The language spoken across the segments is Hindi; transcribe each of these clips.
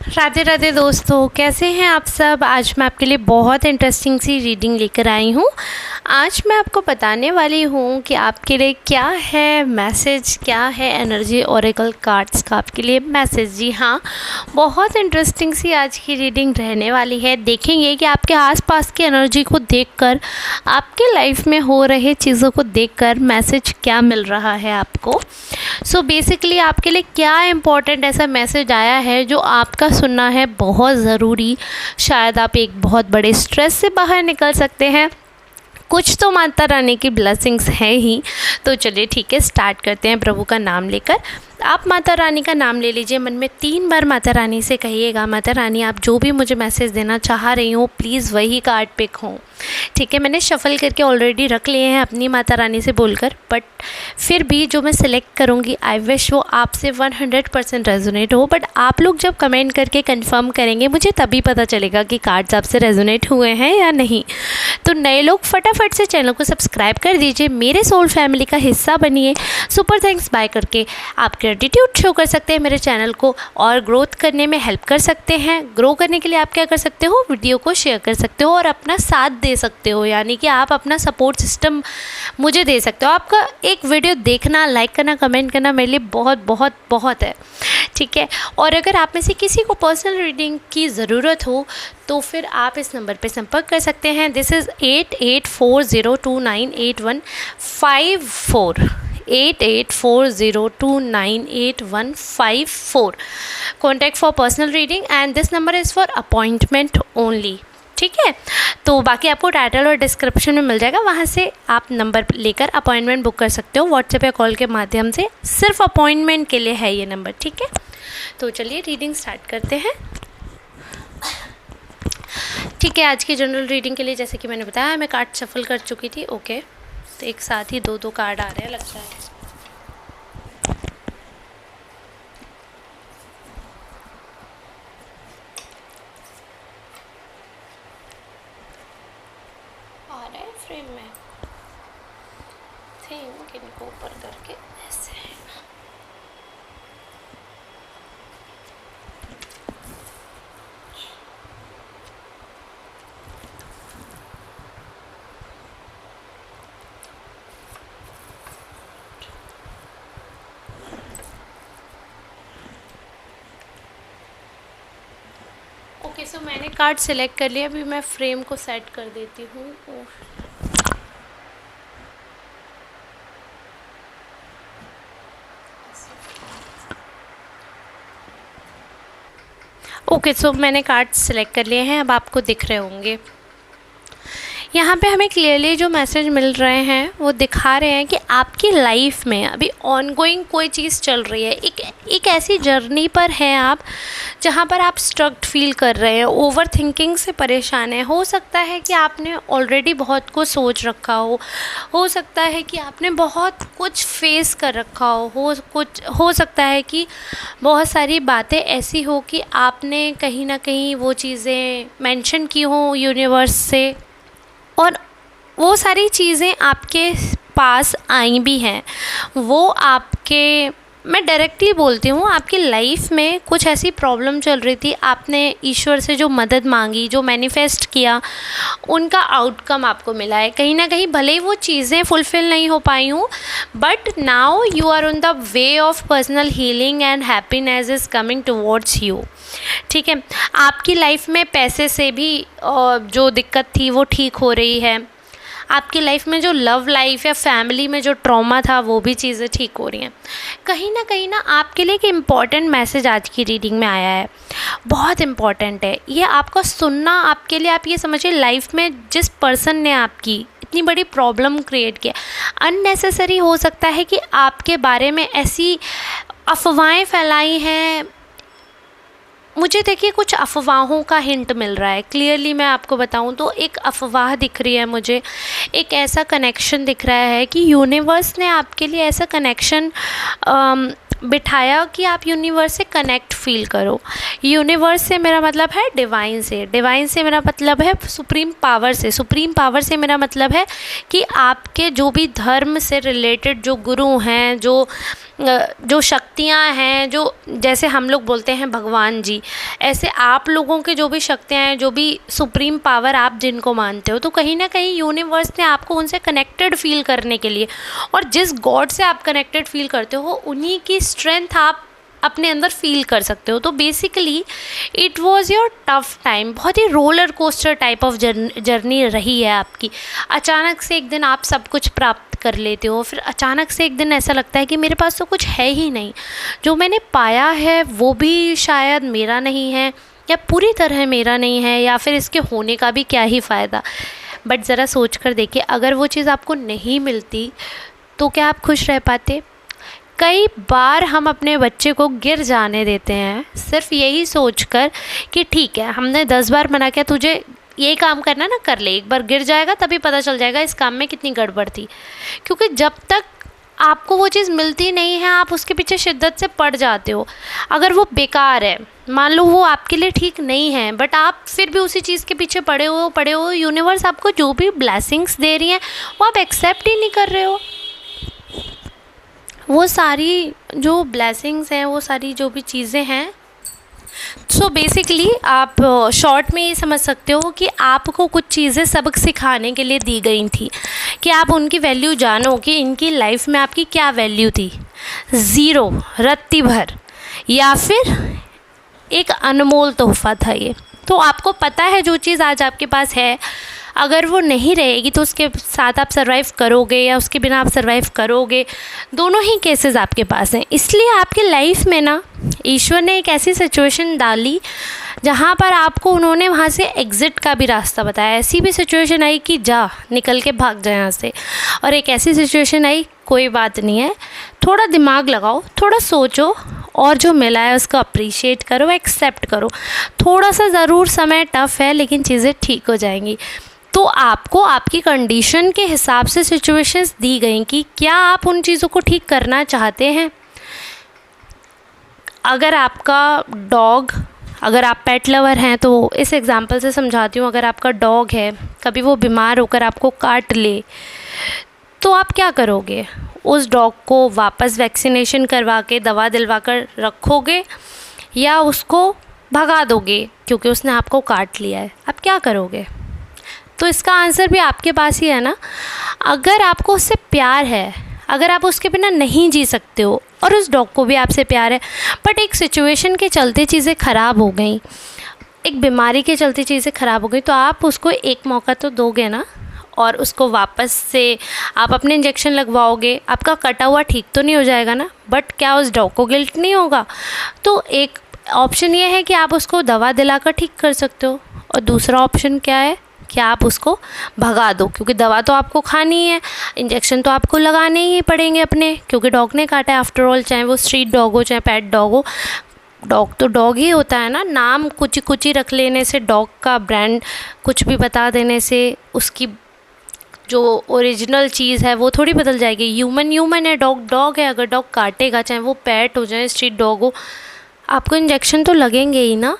राधे राधे दोस्तों, कैसे हैं आप सब। आज मैं आपके लिए बहुत इंटरेस्टिंग सी रीडिंग लेकर आई हूँ। आज मैं आपको बताने वाली हूँ कि आपके लिए क्या है मैसेज, क्या है एनर्जी ओरेकल कार्ड्स का आपके लिए मैसेज। जी हाँ, बहुत इंटरेस्टिंग सी आज की रीडिंग रहने वाली है। देखेंगे कि आपके आसपास की एनर्जी को देखकर, आपके लाइफ में हो रहे चीज़ों को देखकर मैसेज क्या मिल रहा है आपको। सो बेसिकली आपके लिए क्या इम्पोर्टेंट ऐसा मैसेज आया है जो आपका सुनना है बहुत ज़रूरी। शायद आप एक बहुत बड़े स्ट्रेस से बाहर निकल सकते हैं। कुछ तो माता रानी की ब्लेसिंग्स हैं ही। तो चलिए ठीक है, स्टार्ट करते हैं प्रभु का नाम लेकर। आप माता रानी का नाम ले लीजिए, मन में 3 बार माता रानी से कहिएगा, माता रानी आप जो भी मुझे मैसेज देना चाह रही हो प्लीज़ वही कार्ड पिक हो। ठीक है, मैंने शफल करके ऑलरेडी रख लिए हैं अपनी माता रानी से बोलकर, बट फिर भी जो मैं सिलेक्ट करूँगी आई विश वो आपसे 100% रेजोनेट हो। बट आप लोग जब कमेंट करके कंफर्म करेंगे मुझे तभी पता चलेगा कि कार्ड्स आपसे रेजोनेट हुए हैं या नहीं। तो नए लोग फटाफट से चैनल को सब्सक्राइब कर दीजिए, मेरे सोल फैमिली का हिस्सा बनिए। सुपर थैंक्स बाय करके आप ग्रेटिट्यूड शो कर सकते हैं मेरे चैनल को और ग्रोथ करने में हेल्प कर सकते हैं। ग्रो करने के लिए आप क्या कर सकते हो, वीडियो को शेयर कर सकते हो और अपना साथ दे सकते हो, यानी कि आप अपना सपोर्ट सिस्टम मुझे दे सकते हो। आपका एक वीडियो देखना, लाइक करना, कमेंट करना मेरे लिए बहुत बहुत बहुत है। ठीक है, और अगर आप में से किसी को पर्सनल रीडिंग की ज़रूरत हो तो फिर आप इस नंबर पर संपर्क कर सकते हैं। This is 8840298154 8840298154। Contact for personal reading and this number is for appointment only. ठीक है, तो बाकी आपको टाइटल और डिस्क्रिप्शन में मिल जाएगा, वहाँ से आप नंबर लेकर अपॉइंटमेंट बुक कर सकते हो व्हाट्सएप या कॉल के माध्यम से। सिर्फ अपॉइंटमेंट के लिए है ये नंबर। ठीक है, तो चलिए रीडिंग स्टार्ट करते हैं। ठीक है, आज की जनरल रीडिंग के लिए जैसे कि मैंने बताया मैं कार्ड शफल कर चुकी थी। ओके, तो एक साथ ही 2 कार्ड आ रहे हैं लगता है। आ रहे हैं फ्रेम में, थिंक इनको ऊपर करके ऐसे। ओके, सो मैंने कार्ड सिलेक्ट कर लिया। अभी मैं फ्रेम को सेट कर देती हूँ। ओके, सो मैंने कार्ड सिलेक्ट कर लिए हैं, अब आपको दिख रहे होंगे। यहाँ पे हमें क्लियरली जो मैसेज मिल रहे हैं वो दिखा रहे हैं कि आपकी लाइफ में अभी ऑनगोइंग कोई चीज़ चल रही है। एक ऐसी जर्नी पर हैं आप जहाँ पर आप स्ट्रक्ड फील कर रहे हैं, ओवर थिंकिंग से परेशान है। हो सकता है कि आपने ऑलरेडी बहुत कुछ सोच रखा हो सकता है कि आपने बहुत कुछ फेस कर रखा हो सकता है कि बहुत सारी बातें ऐसी हो कि आपने कहीं ना कहीं वो चीज़ें मेंशन की हो यूनिवर्स से, और वो सारी चीज़ें आपके पास आई भी हैं। वो आपके, मैं डायरेक्टली बोलती हूँ, आपकी लाइफ में कुछ ऐसी प्रॉब्लम चल रही थी, आपने ईश्वर से जो मदद मांगी, जो मैनिफेस्ट किया, उनका आउटकम आपको मिला है। कहीं ना कहीं भले ही वो चीज़ें फुलफ़िल नहीं हो पाई हूँ, but now you are on the way of personal healing and happiness is coming towards you. ठीक है, आपकी लाइफ में पैसे से भी जो दिक्कत थी वो ठीक हो रही है। आपकी लाइफ में जो लव लाइफ या फैमिली में जो ट्रॉमा था वो भी चीज़ें ठीक हो रही हैं। कहीं ना आपके लिए एक इम्पॉर्टेंट मैसेज आज की रीडिंग में आया है, बहुत इम्पॉर्टेंट है ये आपका सुनना। आपके लिए, आप ये समझिए, लाइफ में जिस पर्सन ने आपकी इतनी बड़ी प्रॉब्लम क्रिएट किया, अननेसेसरी हो सकता है कि आपके बारे में ऐसी अफवाहें फैलाई हैं। मुझे देखिए कुछ अफवाहों का हिंट मिल रहा है। क्लियरली मैं आपको बताऊं तो एक अफवाह दिख रही है मुझे, एक ऐसा कनेक्शन दिख रहा है कि यूनिवर्स ने आपके लिए ऐसा कनेक्शन बिठाया कि आप यूनिवर्स से कनेक्ट फील करो। यूनिवर्स से मेरा मतलब है डिवाइन से, डिवाइन से मेरा मतलब है सुप्रीम पावर से, सुप्रीम पावर से मेरा मतलब है कि आपके जो भी धर्म से रिलेटेड जो गुरु हैं, जो जो शक्तियाँ हैं, जो जैसे हम लोग बोलते हैं भगवान जी, ऐसे आप लोगों के जो भी शक्तियाँ हैं, जो भी सुप्रीम पावर आप जिनको मानते हो, तो कहीं ना कहीं यूनिवर्स ने आपको उनसे कनेक्टेड फील करने के लिए, और जिस गॉड से आप कनेक्टेड फील करते हो उन्हीं की स्ट्रेंथ आप अपने अंदर फील कर सकते हो। तो basically it was your tough time, बहुत ही roller coaster type of journey रही है आपकी। अचानक से एक दिन आप सब कुछ प्राप्त कर लेते हो, फिर अचानक से एक दिन ऐसा लगता है कि मेरे पास तो कुछ है ही नहीं, जो मैंने पाया है वो भी शायद मेरा नहीं है, या पूरी तरह मेरा नहीं है, या फिर इसके होने का भी क्या ही फ़ायदा। बट ज़रा सोच कर देखिए, अगर वो चीज़ आपको नहीं मिलती तो क्या आप खुश रह पाते? कई बार हम अपने बच्चे को गिर जाने देते हैं सिर्फ यही सोचकर कि ठीक है, हमने 10 बार मना किया, तुझे ये काम करना ना, कर ले, एक बार गिर जाएगा तभी पता चल जाएगा इस काम में कितनी गड़बड़ थी। क्योंकि जब तक आपको वो चीज़ मिलती नहीं है आप उसके पीछे शिद्दत से पड़ जाते हो। अगर वो बेकार है, मान लो वो आपके लिए ठीक नहीं है, बट आप फिर भी उसी चीज़ के पीछे पड़े हो, यूनिवर्स आपको जो भी ब्लेसिंग्स दे रही हैं वो आप एक्सेप्ट ही नहीं कर रहे हो। वो सारी जो ब्लेसिंग्स हैं, वो सारी जो भी चीज़ें हैं, सो बेसिकली आप शॉर्ट में ये समझ सकते हो कि आपको कुछ चीज़ें सबक सिखाने के लिए दी गई थी कि आप उनकी वैल्यू जानो कि इनकी लाइफ में आपकी क्या वैल्यू थी, ज़ीरो, रत्ती भर, या फिर एक अनमोल तोहफ़ा था ये। तो आपको पता है जो चीज़ आज आपके पास है, अगर वो नहीं रहेगी तो उसके साथ आप सर्वाइव करोगे या उसके बिना आप सर्वाइव करोगे, दोनों ही केसेस आपके पास हैं। इसलिए आपके लाइफ में ना ईश्वर ने एक ऐसी सिचुएशन डाली जहाँ पर आपको उन्होंने वहाँ से एग्ज़िट का भी रास्ता बताया। ऐसी भी सिचुएशन आई कि जा, निकल के भाग जाए यहाँ से, और एक ऐसी सिचुएशन आई, कोई बात नहीं है, थोड़ा दिमाग लगाओ, थोड़ा सोचो, और जो मिला है उसको अप्रिशिएट करो, एक्सेप्ट करो। थोड़ा सा ज़रूर समय टफ़ है लेकिन चीज़ें ठीक हो जाएंगी। तो आपको आपकी कंडीशन के हिसाब से सिचुएशंस दी गई कि क्या आप उन चीज़ों को ठीक करना चाहते हैं। अगर आपका डॉग, अगर आप पेट लवर हैं तो इस एग्जांपल से समझाती हूँ, अगर आपका डॉग है, कभी वो बीमार होकर आपको काट ले तो आप क्या करोगे? उस डॉग को वापस वैक्सीनेशन करवा के दवा दिलवा कर रखोगे या उसको भगा दोगे क्योंकि उसने आपको काट लिया है? आप क्या करोगे? तो इसका आंसर भी आपके पास ही है ना। अगर आपको उससे प्यार है, अगर आप उसके बिना नहीं जी सकते हो, और उस डॉग को भी आपसे प्यार है, बट एक सिचुएशन के चलते चीज़ें ख़राब हो गई, एक बीमारी के चलते चीज़ें ख़राब हो गई, तो आप उसको एक मौका तो दोगे ना, और उसको वापस से आप अपने इंजेक्शन लगवाओगे। आपका कटा हुआ ठीक तो नहीं हो जाएगा ना, बट क्या उस डॉग को गिल्ट नहीं होगा? तो एक ऑप्शन ये है कि आप उसको दवा दिलाकर ठीक कर सकते हो, और दूसरा ऑप्शन क्या है कि आप उसको भगा दो, क्योंकि दवा तो आपको खानी है, इंजेक्शन तो आपको लगाने ही पड़ेंगे अपने, क्योंकि डॉग ने काटा है। आफ्टर ऑल, चाहे वो स्ट्रीट डॉग हो चाहे पेट डॉग हो, डॉग तो डॉग ही होता है ना। नाम कुछ कुछ ही रख लेने से, डॉग का ब्रांड कुछ भी बता देने से उसकी जो ओरिजिनल चीज़ है वो थोड़ी बदल जाएगी। ह्यूमन है, डॉग डॉग है। अगर डॉग काटेगा, चाहे वो पेट हो चाहे स्ट्रीट डॉग हो, आपको इंजेक्शन तो लगेंगे ही ना।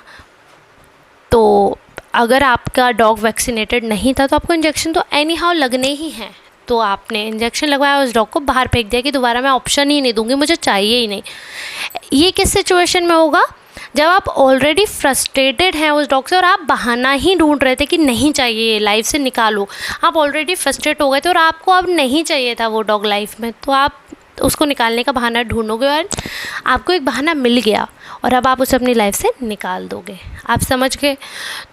तो अगर आपका डॉग वैक्सीनेटेड नहीं था तो आपको इंजेक्शन तो एनी हाउ लगने ही हैं। तो आपने इंजेक्शन लगवाया, उस डॉग को बाहर फेंक दिया कि दोबारा मैं ऑप्शन ही नहीं दूंगी, मुझे चाहिए ही नहीं। ये किस सिचुएशन में होगा? जब आप ऑलरेडी फ्रस्ट्रेटेड हैं उस डॉग से, और आप बहाना ही ढूंढ रहे थे कि नहीं चाहिए, लाइफ से निकालो। आप ऑलरेडी फ्रस्ट्रेट हो गए थे और आपको अब नहीं चाहिए था वो डॉग लाइफ में, तो आप उसको निकालने का बहाना ढूंढोगे, और आपको एक बहाना मिल गया और अब आप उसे अपनी लाइफ से निकाल दोगे। आप समझ गए?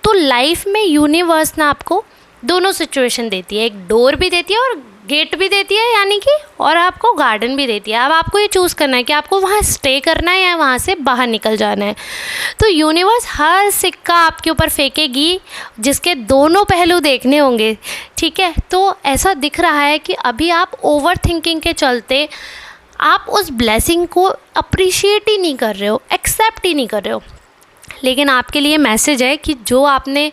तो लाइफ में यूनिवर्स ना आपको दोनों सिचुएशन देती है, एक डोर भी देती है और गेट भी देती है, यानी कि, और आपको गार्डन भी देती है। अब आपको ये चूज़ करना है कि आपको वहाँ स्टे करना है या वहाँ से बाहर निकल जाना है। तो यूनिवर्स हर सिक्का आपके ऊपर फेंकेगी जिसके दोनों पहलू देखने होंगे, ठीक है? तो ऐसा दिख रहा है कि अभी आप ओवर थिंकिंग के चलते आप उस ब्लेसिंग को अप्रिशिएट ही नहीं कर रहे हो, एक्सेप्ट ही नहीं कर रहे हो। लेकिन आपके लिए मैसेज है कि जो आपने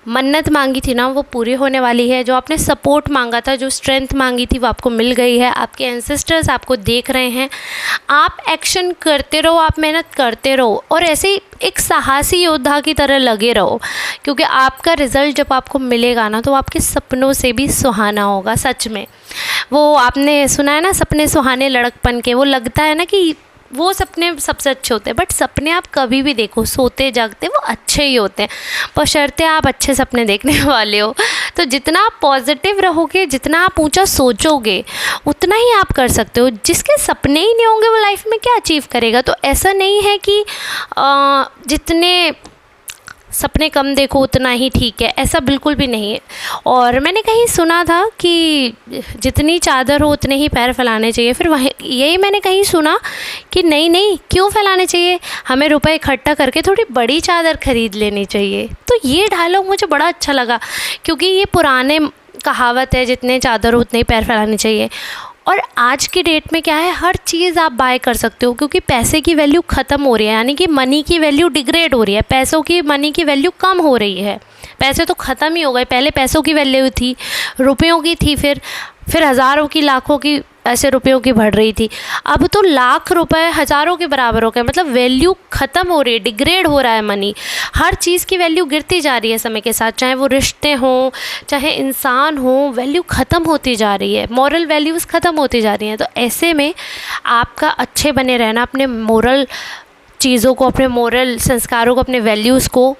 मन्नत मांगी थी ना वो पूरी होने वाली है। जो आपने सपोर्ट मांगा था, जो स्ट्रेंथ मांगी थी वो आपको मिल गई है। आपके एंसेस्टर्स आपको देख रहे हैं। आप एक्शन करते रहो, आप मेहनत करते रहो और ऐसे ही एक साहसी योद्धा की तरह लगे रहो, क्योंकि आपका रिज़ल्ट जब आपको मिलेगा ना तो आपके सपनों से भी सुहाना होगा। सच में वो आपने सुना है ना, सपने सुहाने लड़कपन के। वो लगता है ना कि वो सपने सबसे अच्छे होते हैं, बट सपने आप कभी भी देखो, सोते जागते वो अच्छे ही होते हैं, बशर्ते आप अच्छे सपने देखने वाले हो। तो जितना आप पॉजिटिव रहोगे, जितना आप ऊंचा सोचोगे, उतना ही आप कर सकते हो। जिसके सपने ही नहीं होंगे वो लाइफ में क्या अचीव करेगा। तो ऐसा नहीं है कि जितने सपने कम देखो उतना ही ठीक है, ऐसा बिल्कुल भी नहीं है। और मैंने कहीं सुना था कि जितनी चादर हो उतने ही पैर फैलाने चाहिए। फिर वही यही मैंने कहीं सुना कि नहीं क्यों फैलाने चाहिए, हमें रुपए इकट्ठा करके थोड़ी बड़ी चादर खरीद लेनी चाहिए। तो ये डायलॉग मुझे बड़ा अच्छा लगा, क्योंकि ये पुराने कहावत है, जितने चादर हो उतने ही पैर फैलाने चाहिए। और आज की डेट में क्या है, हर चीज़ आप बाय कर सकते हो, क्योंकि पैसे की वैल्यू ख़त्म हो रही है, यानी कि मनी की वैल्यू डिग्रेड हो रही है, पैसों की मनी की वैल्यू कम हो रही है। पैसे तो ख़त्म ही हो गए। पहले पैसों की वैल्यू थी, रुपयों की थी, फिर हज़ारों की, लाखों की, ऐसे रुपयों की बढ़ रही थी। अब तो लाख रुपए हज़ारों के बराबर हो गए। मतलब वैल्यू ख़त्म हो रही है, डिग्रेड हो रहा है मनी। हर चीज़ की वैल्यू गिरती जा रही है समय के साथ, चाहे वो रिश्ते हों, चाहे इंसान हो, वैल्यू ख़त्म होती जा रही है, मॉरल वैल्यूज़ ख़त्म होती जा रही हैं। तो ऐसे में आपका अच्छे बने रहना, अपने मोरल चीज़ों को, अपने मोरल संस्कारों को, अपने वैल्यूज़ को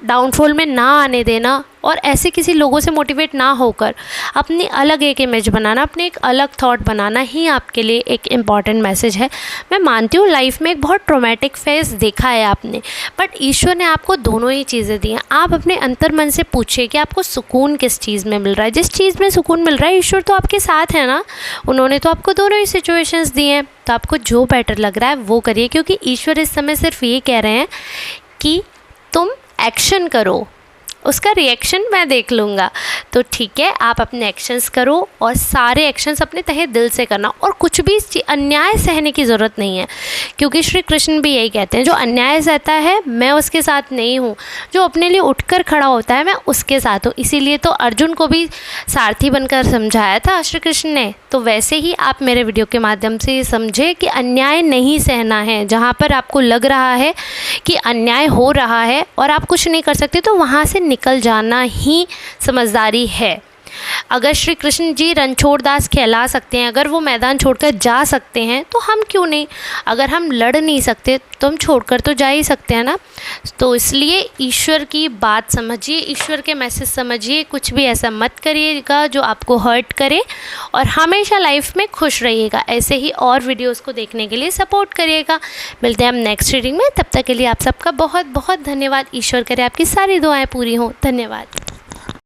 डाउनफॉल में ना आने देना, और ऐसे किसी लोगों से मोटिवेट ना होकर अपनी अलग एक इमेज बनाना, अपने एक अलग थॉट बनाना ही आपके लिए एक इम्पॉर्टेंट मैसेज है। मैं मानती हूँ लाइफ में एक बहुत ट्रॉमेटिक फेज़ देखा है आपने, बट ईश्वर ने आपको दोनों ही चीज़ें दी हैं। आप अपने अंतर मन से पूछिए कि आपको सुकून किस चीज़ में मिल रहा है। जिस चीज़ में सुकून मिल रहा है, ईश्वर तो आपके साथ है ना, उन्होंने तो आपको दोनों ही सिचुएशंस दी हैं। तो आपको जो बेटर लग रहा है वो करिए, क्योंकि ईश्वर इस समय सिर्फ ये कह रहे हैं कि तुम एक्शन करो, उसका रिएक्शन मैं देख लूँगा। तो ठीक है, आप अपने एक्शंस करो, और सारे एक्शंस अपने तहे दिल से करना, और कुछ भी अन्याय सहने की ज़रूरत नहीं है, क्योंकि श्री कृष्ण भी यही कहते हैं, जो अन्याय सहता है मैं उसके साथ नहीं हूँ, जो अपने लिए उठकर खड़ा होता है मैं उसके साथ हूँ। इसीलिए तो अर्जुन को भी सारथी बनकर समझाया था श्री कृष्ण ने। तो वैसे ही आप मेरे वीडियो के माध्यम से ये समझे कि अन्याय नहीं सहना है। जहाँ पर आपको लग रहा है कि अन्याय हो रहा है और आप कुछ नहीं कर सकते, तो वहाँ से निकल जाना ही समझदारी है। अगर श्री कृष्ण जी रणछोड़दास कहला सकते हैं, अगर वो मैदान छोड़कर जा सकते हैं, तो हम क्यों नहीं। अगर हम लड़ नहीं सकते तो हम छोड़कर तो जा ही सकते हैं ना। तो इसलिए ईश्वर की बात समझिए, ईश्वर के मैसेज समझिए, कुछ भी ऐसा मत करिएगा जो आपको हर्ट करे, और हमेशा लाइफ में खुश रहिएगा। ऐसे ही और वीडियोस को देखने के लिए सपोर्ट करिएगा। मिलते हैं हम नेक्स्ट रीडिंग में, तब तक के लिए आप सबका बहुत बहुत धन्यवाद। ईश्वर करे आपकी सारी दुआएं पूरी हों। धन्यवाद।